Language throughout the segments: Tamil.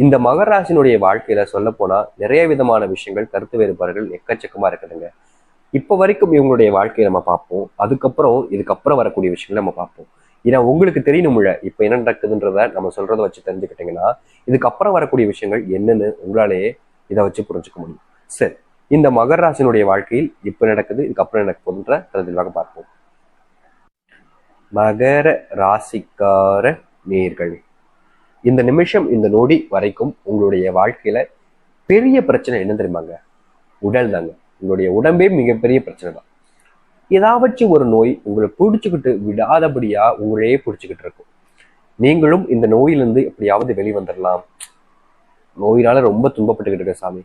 இந்த மகர ராசினுடைய வாழ்க்கையில சொல்ல போனா நிறைய விதமான விஷயங்கள், கருத்து வேறுபாடுகள் எக்கச்சக்கமா இருக்குதுங்க. இப்ப வரைக்கும் இவங்களுடைய வாழ்க்கையை நம்ம பார்ப்போம். இதுக்கப்புறம் வரக்கூடிய விஷயங்களை நம்ம பார்ப்போம். ஏன்னா உங்களுக்கு தெரியணும்ல இப்ப என்ன நடக்குதுன்றத நம்ம சொல்றதை வச்சு தெரிஞ்சுக்கிட்டீங்கன்னா இதுக்கப்புறம் வரக்கூடிய விஷயங்கள் என்னன்னு உங்களாலேயே இதை வச்சு புரிஞ்சுக்க முடியும். சரி, இந்த மகர ராசினுடைய வாழ்க்கையில் இப்ப நடக்குது, இதுக்கப்புறம் நடக்க போகுதுன்ற தெளிவாக பார்ப்போம். மகர ராசிக்கார நேர்கள், இந்த நிமிஷம் இந்த நொடி வரைக்கும் உங்களுடைய வாழ்க்கையில பெரிய பிரச்சனை என்ன தெரியுமாங்க? உடல் தாங்க. உங்களுடைய உடம்பே மிகப்பெரிய பிரச்சனை தான். ஏதாச்சும் ஒரு நோய் உங்களை பிடிச்சுக்கிட்டு விடாதபடியா உங்களையே பிடிச்சுக்கிட்டு இருக்கும். நீங்களும் இந்த நோயிலிருந்து எப்படியாவது வெளிவந்துடலாம், நோயினால ரொம்ப துன்பப்பட்டுக்கிட்டு இருக்க சாமி,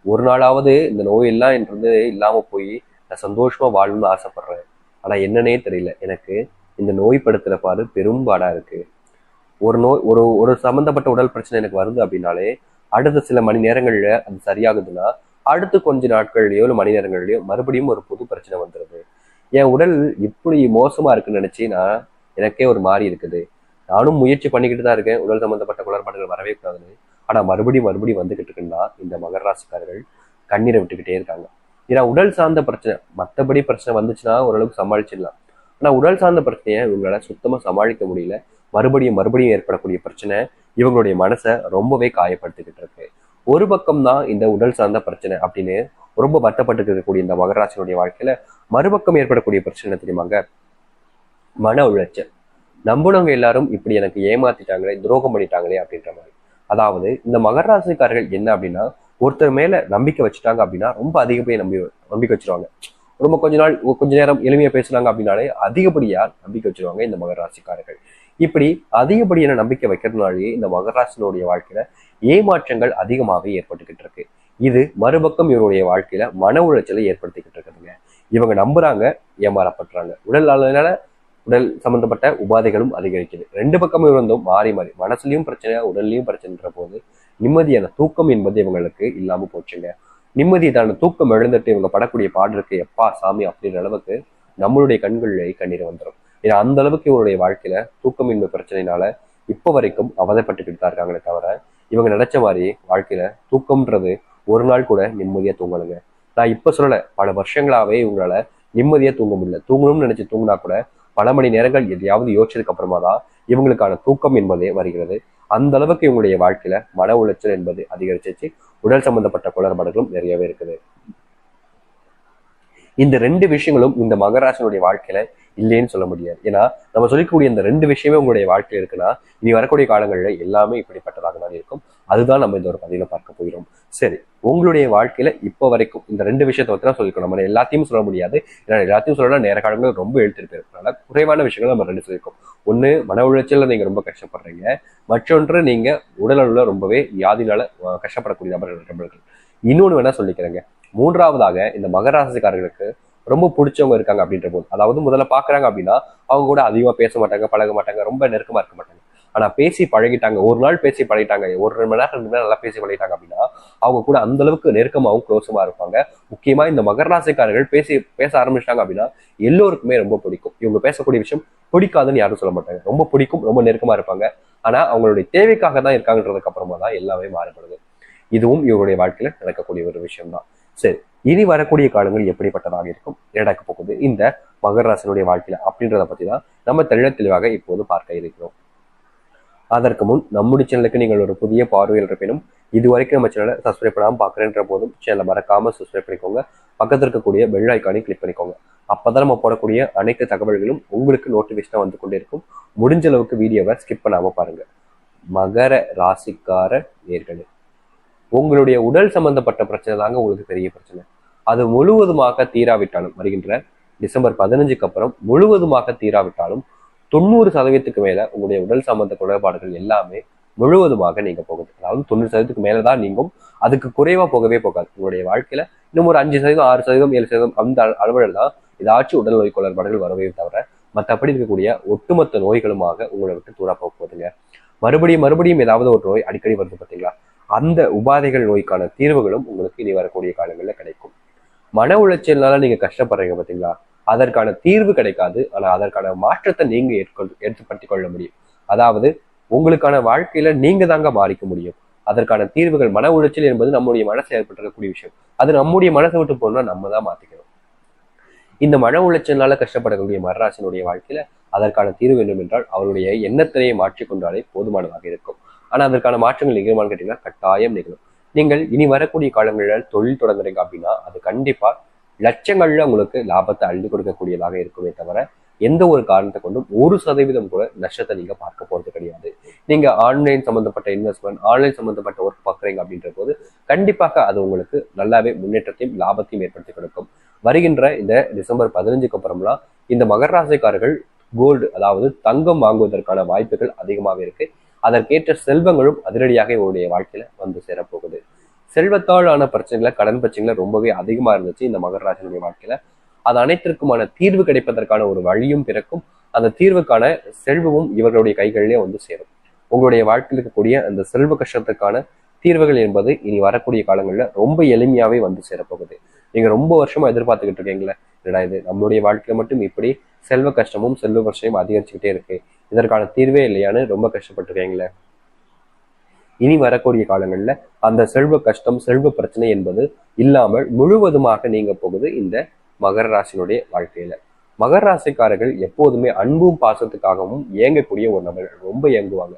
ஒரு நாளாவது இந்த நோயெல்லாம் என்றது இல்லாம போய் நான் சந்தோஷமா வாழணும்னு ஆசைப்படுறேன், ஆனா என்னன்னே தெரியல, எனக்கு இந்த நோய் படுத்துற பாடு பெரும்பாடா இருக்கு. ஒரு நோய் ஒரு ஒரு சம்மந்தப்பட்ட உடல் பிரச்சனை எனக்கு வருது அப்படின்னாலே அடுத்த சில மணி நேரங்கள்ல அது சரியாகுதுன்னா அடுத்து கொஞ்ச நாட்கள்லயோ இல்லை மணி நேரங்கள்லயோ மறுபடியும் ஒரு புது பிரச்சனை வந்துடுது. என் உடல் இப்படி மோசமா இருக்குன்னு நினைச்சு எனக்கே ஒரு மாறி இருக்குது. நானும் முயற்சி பண்ணிக்கிட்டு தான் இருக்கேன் உடல் சம்பந்தப்பட்ட குளறுபாடுகள் வரவே கூடாதுன்னு. ஆனா மறுபடியும் வந்துகிட்டு இருக்குன்னா இந்த மகர ராசிக்காரர்கள் கண்ணீரை விட்டுக்கிட்டே இருக்காங்க. ஏன்னா உடல் சார்ந்த பிரச்சனை, மற்றபடி பிரச்சனை வந்துச்சுன்னா ஓரளவுக்கு சமாளிச்சிடலாம். ஆனா உடல் சார்ந்த பிரச்சனையை இவங்களால சுத்தமா சமாளிக்க முடியல. மறுபடியும் ஏற்படக்கூடிய பிரச்சனை இவங்களுடைய மனசை ரொம்பவே காயப்படுத்திக்கிட்டு இருக்கு. ஒரு பக்கம் தான் இந்த உடல் சார்ந்த பிரச்சனை அப்படின்னு ரொம்ப வருத்தப்பட்டு இருக்கக்கூடிய இந்த மகராசினுடைய வாழ்க்கையில மறுபக்கம் ஏற்படக்கூடிய பிரச்சனை தெரியுமாங்க? மன உளைச்சல். நம்பினவங்க எல்லாரும் இப்படி எனக்கு ஏமாத்திட்டாங்களே, துரோகம் பண்ணிட்டாங்களே அப்படின்ற மாதிரி. அதாவது இந்த மகராசிக்காரர்கள் என்ன அப்படின்னா, ஒருத்தர் மேல நம்பிக்கை வச்சுட்டாங்க அப்படின்னா ரொம்ப அதிகப்படியா நம்பிக்கை வச்சிருவாங்க. ரொம்ப கொஞ்ச நேரம் எளிமையா பேசுனாங்க அப்படின்னாலே அதிகப்படியா நம்பிக்கை வச்சிருவாங்க இந்த மகராசிக்காரர்கள். இப்படி அதிகப்படியான நம்பிக்கை வைக்கிறதுனாலேயே இந்த மகராசினுடைய வாழ்க்கையில ஏமாற்றங்கள் அதிகமாகவே ஏற்பட்டுக்கிட்டு இருக்கு. இது மறுபக்கம் இவருடைய வாழ்க்கையில மன உளைச்சலை ஏற்படுத்திக்கிட்டு இருக்குதுங்க. இவங்க நம்புறாங்க, ஏமாறப்படுறாங்க. உடல் சம்பந்தப்பட்ட உபாதைகளும் அதிகரிக்குது. ரெண்டு பக்கமும் இருந்தும் மாறி மனசுலயும் பிரச்சனை, உடல்லையும் பிரச்சனைன்ற போது நிம்மதியான தூக்கம் என்பது இவங்களுக்கு இல்லாம போச்சுங்க. நிம்மதியான தூக்கம் எழுந்துட்டு இவங்க படக்கூடிய பாடு இருக்கு, எப்பா சாமி அப்படின்ற அளவுக்கு நம்மளுடைய கண்களிலே கண்ணீர் வந்துடும். ஏன்னா அந்த அளவுக்கு இவருடைய வாழ்க்கையில தூக்கமின்மை பிரச்சனைனால இப்போ வரைக்கும் அவதைப்பட்டுக்கிட்டு தான் இருக்காங்களே தவிர இவங்க நினைச்ச மாதிரி வாழ்க்கையில தூக்கம்ன்றது ஒரு நாள் கூட நிம்மதியா தூங்கணுங்க. நான் இப்ப சொல்லல, பல வருஷங்களாவே இவங்களால நிம்மதியா தூங்க முடியல. தூங்கணும்னு நினைச்சு தூங்கினா கூட பல மணி நேரங்கள் எதையாவது யோசிச்சதுக்கு அப்புறமா தான் இவங்களுக்கான தூக்கம் என்பதே வருகிறது. அந்த அளவுக்கு இவங்களுடைய வாழ்க்கையில மன உளைச்சல் என்பது அதிகரிச்சிச்சு. உடல் சம்பந்தப்பட்ட குளறுபாடுகளும் நிறையவே இருக்குது. இந்த ரெண்டு விஷயங்களும் இந்த மகராசனுடைய வாழ்க்கையில இல்லைன்னு சொல்ல முடியாது. ஏன்னா நம்ம சொல்லிக்கூடிய இந்த ரெண்டு விஷயமே உங்களுடைய வாழ்க்கையில இருக்குன்னா இனி வரக்கூடிய காலங்களில் எல்லாமே இப்படிப்பட்டதாக தான் இருக்கும். அதுதான் நம்ம இந்த ஒரு பதில பார்க்க போகிறோம். சரி, உங்களுடைய வாழ்க்கையில இப்போ வரைக்கும் இந்த ரெண்டு விஷயத்தை பத்தி தான் சொல்லிக்கணும். நம்ம எல்லாத்தையும் சொல்ல முடியாது. ஏன்னா எல்லாத்தையும் சொல்லலாம் நேர காலங்கள் ரொம்ப எழுத்துட்டு போயிருக்கனால குறைவான விஷயங்கள் நம்ம ரெண்டு சொல்லியிருக்கோம். ஒண்ணு, மன உளைச்சல்ல நீங்க ரொம்ப கஷ்டப்படுறீங்க. மற்றொன்று, நீங்க உடலளவுல ரொம்பவே வியாதினால கஷ்டப்படக்கூடிய நபர்கள். இன்னொன்னு வேணா சொல்லிக்கிறேங்க. மூன்றாவதாக, இந்த மகராசிக்காரர்களுக்கு ரொம்ப பிடிச்சவங்க இருக்காங்க அப்படின்ற போது, அதாவது முதல்ல பாக்குறாங்க அப்படின்னா அவங்க கூட அதிகமா பேச மாட்டாங்க, பழக மாட்டாங்க, ரொம்ப நெருக்கமா இருக்க மாட்டாங்க. ஆனா பேசி பழகிட்டாங்க, ஒரு நாள் பேசி பழகிட்டாங்க, ஒரு 2 மணி நேரம் 2 மணி நேரம் நல்லா பேசி பழகிட்டாங்க அப்படின்னா அவங்க கூட அந்த அளவுக்கு நெருக்கமாகவும் க்ளோஸமா இருப்பாங்க. முக்கியமா இந்த மகராசிக்காரர்கள் பேச ஆரம்பிச்சிட்டாங்க அப்படின்னா எல்லோருக்குமே ரொம்ப பிடிக்கும். இவங்க பேசக்கூடிய விஷயம் பிடிக்காதுன்னு யாரும் சொல்ல மாட்டாங்க. ரொம்ப பிடிக்கும், ரொம்ப நெருக்கமா இருப்பாங்க. ஆனா அவங்களுடைய தேவைக்காக தான் இருக்காங்கன்றதுக்கு அப்புறமா தான் எல்லாமே மாறுபடுது. இதுவும் இவருடைய வாழ்க்கையில நடக்கக்கூடிய ஒரு விஷயம் தான். சரி, இனி வரக்கூடிய காலங்கள் எப்படிப்பட்டதாக இருக்கும், நடக்க போகுது இந்த மகராசனுடைய வாழ்க்கையில அப்படின்றத பத்தி தான் நம்ம தெளிவாக இப்போது பார்க்க இருக்கிறோம். அதற்கு முன் நம்முடைய சேனலுக்கு நீங்கள் ஒரு புதிய பார்வையில் இருப்பினும் இதுவரைக்கும் நம்ம சேனலை சப்ஸ்கிரைப் பண்ணாமல் பார்க்குறேன்ற போதும் சேனலை மறக்காம சப்ஸ்கிரைப் பண்ணிக்கோங்க. பக்கத்தில் இருக்கக்கூடிய பெல் ஐக்கானை கிளிக் பண்ணிக்கோங்க. அப்பதான் நம்ம போடக்கூடிய அனைத்து தகவல்களும் உங்களுக்கு நோட்டிஃபிகேஷனாக வந்து கொண்டே இருக்கும். முடிஞ்ச அளவுக்கு வீடியோவை ஸ்கிப் பண்ணாம பாருங்க. மகர ராசிக்கார நேர்களே, உங்களுடைய உடல் சம்பந்தப்பட்ட பிரச்சனை தாங்க உங்களுக்கு பெரிய பிரச்சனை. அது முழுவதுமாக தீராவிட்டாலும், வருகின்ற டிசம்பர் 15க்கு அப்புறம் முழுவதுமாக தீராவிட்டாலும் 90% மேல உங்களுடைய உடல் சம்பந்த குறைபாடுகள் எல்லாமே முழுவதுமாக நீங்க போகுது. அதாவது 90% மேலதான் நீங்கும். அதுக்கு குறைவா போகவே போகாது. உங்களுடைய வாழ்க்கையில இன்னும் ஒரு 5%, 6%, 7% அந்த அளவில் தான் ஏதாச்சும் உடல் நோய் குறைபாடுகள் வரவே தவிர மற்றபடி இருக்கக்கூடிய ஒட்டுமொத்த நோய்களுமாக உங்களை விட்டு தூரா போக போகுதுங்க. மறுபடியும் ஏதாவது ஒரு நோய் அடிக்கடி வருது பார்த்தீங்களா, அந்த உபாதைகள் நோய்க்கான தீர்வுகளும் உங்களுக்கு இனி வரக்கூடிய காலங்களில் கிடைக்கும். மன உளைச்சல்னால நீங்க கஷ்டப்படுறீங்க பார்த்தீங்களா, அதற்கான தீர்வு கிடைக்காது. ஆனா அதற்கான மாற்றத்தை நீங்க ஏற்படுத்திக் கொள்ள முடியும். அதாவது உங்களுக்கான வாழ்க்கையில நீங்க தாங்க மாறிக்க முடியும். அதற்கான தீர்வுகள். மன உளைச்சல் என்பது நம்முடைய மனசில் ஏற்பட்டிருக்கக்கூடிய விஷயம். அது நம்முடைய மனசை விட்டு போகணும்னா நம்ம தான் மாத்திக்கணும். இந்த மன உளைச்சல்னால கஷ்டப்படக்கூடிய மகராசினுடைய வாழ்க்கையில அதற்கான தீர்வு வேண்டும் என்றால் அவருடைய எண்ணத்திலேயே மாற்றிக்கொண்டாலே போதுமானதாக இருக்கும். ஆனா அதற்கான மாற்றங்கள் நிகழுமான்னு கேட்டீங்கன்னா கட்டாயம் நிகழும். நீங்கள் இனி வரக்கூடிய காலங்களில் தொழில் தொடங்குறீங்க அப்படின்னா அது கண்டிப்பா லட்சங்கள்ல உங்களுக்கு லாபத்தை அள்ளி கொடுக்கக்கூடியதாக இருக்குமே தவிர எந்த ஒரு காரணத்தை கொண்டும் 1% கூட நஷ்டத்தை நீங்க பார்க்க போறது கிடையாது. நீங்க ஆன்லைன் சம்பந்தப்பட்ட இன்வெஸ்ட்மெண்ட், ஆன்லைன் சம்பந்தப்பட்ட ஒர்க் பார்க்குறீங்க அப்படின்ற போது கண்டிப்பாக அது உங்களுக்கு நல்லாவே முன்னேற்றத்தையும் லாபத்தையும் ஏற்படுத்தி கொடுக்கும். வருகின்ற இந்த டிசம்பர் 15க்கு அப்புறம்லாம் இந்த மகர ராசிக்காரர்கள் கோல்டு, அதாவது தங்கம் வாங்குவதற்கான வாய்ப்புகள் அதிகமாக இருக்கு. அதற்கேற்ற செல்வங்களும் அதிரடியாக இவருடைய வாழ்க்கையில வந்து சேரப்போகுது. செல்வத்தால் ஆன பிரச்சனைகளை, கடன் பிரச்சனைகளை ரொம்பவே அதிகமா இருந்துச்சு இந்த மகர ராசினுடைய வாழ்க்கையில. அது அனைத்திற்குமான தீர்வு கிடைப்பதற்கான ஒரு வழியும் பிறக்கும். அந்த தீர்வுக்கான செல்வமும் இவர்களுடைய கைகளிலே வந்து சேரும். உங்களுடைய வாழ்க்கையில் இருக்கக்கூடிய அந்த செல்வ கஷ்டத்துக்கான தீர்வுகள் என்பது இனி வரக்கூடிய காலங்களில் ரொம்ப எளிமையாவே வந்து சேரப்போகுது. நீங்க ரொம்ப வருஷமா எதிர்பார்த்துக்கிட்டு இருக்கீங்களே, என்னடா இது நம்மளுடைய வாழ்க்கையில மட்டும் இப்படி செல்வ கஷ்டமும் செல்வ பிரச்சனையும் அதிகரிச்சுக்கிட்டே இருக்கு, இதற்கான தீர்வே இல்லையான்னு ரொம்ப கஷ்டப்பட்டிருக்கீங்களே. இனி வரக்கூடிய காலங்களில் அந்த செல்வ கஷ்டம், செல்வ பிரச்சனை என்பது இல்லாமல் முழுவதுமாக நீங்க போகுது இந்த மகர ராசினுடைய வாழ்க்கையில. மகர ராசிக்காரர்கள் எப்போதுமே அன்பும் பாசத்துக்காகவும் ஏங்கக்கூடிய ஒரு நபர்கள். ரொம்ப ஏங்குவாங்க.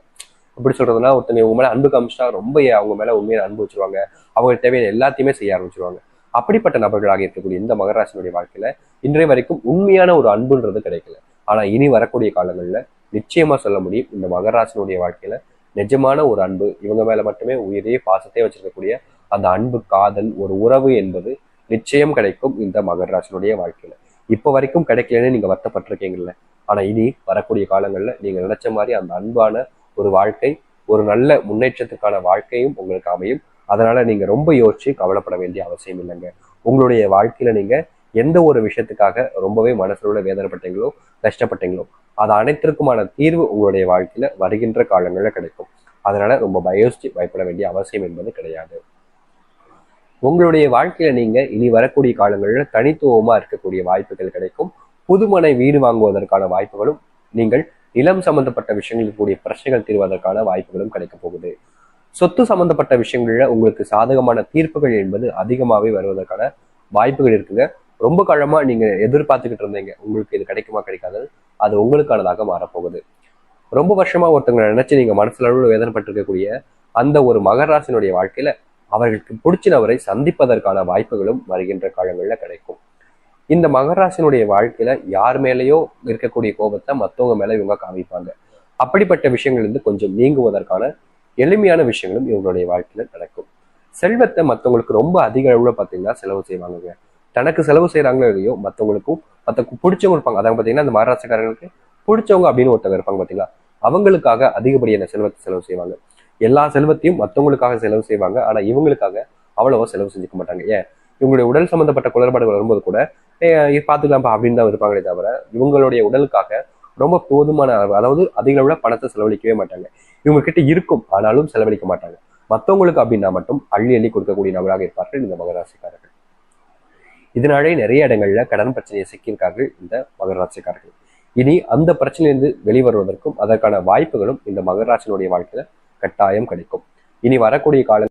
எப்படி சொல்றதுன்னா, ஒருத்தங்க உங்க மேல அன்பு காமிச்சிட்டா ரொம்ப அவங்க மேல உண்மையான அன்பு வச்சிருவாங்க. அவங்களுக்கு தேவையான எல்லாத்தையுமே செய்ய ஆரம்பிச்சிருவாங்க. அப்படிப்பட்ட நபர்களாக இருக்கக்கூடிய இந்த மகர ராசினுடைய வாழ்க்கையில இன்றைய வரைக்கும் உண்மையான ஒரு அன்புன்றது கிடைக்கல. ஆனா இனி வரக்கூடிய காலங்கள்ல நிச்சயமா சொல்ல முடியும், இந்த மகர ராசினுடைய வாழ்க்கையில நிஜமான ஒரு அன்பு, இவங்க மேல மட்டுமே உயிரே பாசத்தையே வச்சிருக்கக்கூடிய அந்த அன்பு, காதல், ஒரு உறவு என்பது நிச்சயம் கிடைக்கும் இந்த மகர ராசினுடைய வாழ்க்கையில. இப்ப வரைக்கும் கிடைக்கலன்னு நீங்க வருத்தப்பட்டிருக்கீங்கல்ல, ஆனா இனி வரக்கூடிய காலங்கள்ல நீங்க நினைச்ச மாதிரி அந்த அன்பான ஒரு வாழ்க்கை, ஒரு நல்ல முன்னேற்றத்துக்கான வாழ்க்கையும் உங்களுக்கு அமையும். அதனால நீங்க ரொம்ப யோசிச்சு கவலைப்பட வேண்டிய அவசியம் இல்லைங்க. உங்களுடைய வாழ்க்கையில நீங்க எந்த ஒரு விஷயத்துக்காக ரொம்பவே மனசுல வேதனைப்பட்டீங்களோ, கஷ்டப்பட்டீங்களோ, அது அனைத்திற்குமான தீர்வு உங்களுடைய வாழ்க்கையில வருகின்ற காலங்கள்ல கிடைக்கும். அதனால ரொம்ப யோசிச்சு பயப்பட வேண்டிய அவசியம் என்பது கிடையாது. உங்களுடைய வாழ்க்கையில நீங்க இனி வரக்கூடிய காலங்களில் தனித்துவமா இருக்கக்கூடிய வாய்ப்புகள் கிடைக்கும். புதுமனை வீடு வாங்குவதற்கான வாய்ப்புகளும், நீங்கள் நிலம் சம்பந்தப்பட்ட விஷயங்களுக்கு கூடிய பிரச்சனைகள் தீர்வதற்கான வாய்ப்புகளும் கிடைக்க போகுது. சொத்து சம்பந்தப்பட்ட விஷயங்கள்ல உங்களுக்கு சாதகமான தீர்ப்புகள் என்பது அதிகமாகவே வருவதற்கான வாய்ப்புகள் இருக்குங்க. ரொம்ப காலமா நீங்க எதிர்பார்த்துக்கிட்டு இருந்தீங்க, உங்களுக்கு இது கிடைக்குமா கிடைக்காது, அது உங்களுக்கானதாக மாறப்போகுது. ரொம்ப வருஷமா ஒருத்தங்களை நினைச்சு நீங்க மனசுல வேதனைப்பட்டிருக்கக்கூடிய அந்த ஒரு மகராசினுடைய வாழ்க்கையில அவர்களுக்கு பிடிச்ச நபரை சந்திப்பதற்கான வாய்ப்புகளும் வருகின்ற காலங்களில் கிடைக்கும். இந்த மகராசினுடைய வாழ்க்கையில யார் மேலேயோ இருக்கக்கூடிய கோபத்தை மற்றவங்க மேல இவங்க காமிப்பாங்க. அப்படிப்பட்ட விஷயங்கள் இருந்து கொஞ்சம் நீங்குவதற்கான எளிமையான விஷயங்களும் இவங்களுடைய வாழ்க்கையில நடக்கும். செல்வத்தை மற்றவங்களுக்கு ரொம்ப அதிக அளவுல பார்த்தீங்கன்னா செலவு செய்வாங்க. தனக்கு செலவு செய்யறாங்களோ இல்லையோ மற்றவங்களுக்கும் பிடிச்சவங்க இருப்பாங்க. அதாவது பார்த்தீங்கன்னா இந்த மகராசிக்காரர்களுக்கு பிடிச்சவங்க அப்படின்னு ஒருத்தவங்க இருப்பாங்க பார்த்தீங்களா, அவங்களுக்காக அதிகப்படியான செல்வத்தை செலவு செய்வாங்க. எல்லா செல்வத்தையும் மற்றவங்களுக்காக செலவு செய்வாங்க. ஆனா இவங்களுக்காக அவ்வளவோ செலவு செஞ்சுக்க மாட்டாங்க. ஏன், இவங்களுடைய உடல் சம்பந்தப்பட்ட குளறுபாடுகள் வரும்போது கூட பார்த்துக்கலாம்ப்பா அப்படின்னு தான் இருப்பாங்களே தவிர இவங்களுடைய உடலுக்காக ரொம்ப போதுமான, அதாவது அதிக அளவுல பணத்தை செலவழிக்கவே மாட்டாங்க. இவங்க கிட்ட இருக்கும், ஆனாலும் செலவழிக்க மாட்டாங்க. மற்றவங்களுக்கு அப்படின்னா மட்டும் அள்ளி அள்ளி கொடுக்கக்கூடிய நபராக இருப்பார்கள் இந்த மகராசிக்காரர்கள். இதனாலே நிறைய இடங்கள்ல கடன் பிரச்சனையை சிக்கியிருக்கார்கள் இந்த மகராசிக்காரர்கள். இனி அந்த பிரச்சனையிலிருந்து வெளிவருவதற்கும் அதற்கான வாய்ப்புகளும் இந்த மகராசினுடைய வாழ்க்கையில கட்டாயம் கிடைக்கும். இனி வரக்கூடிய காலங்கள்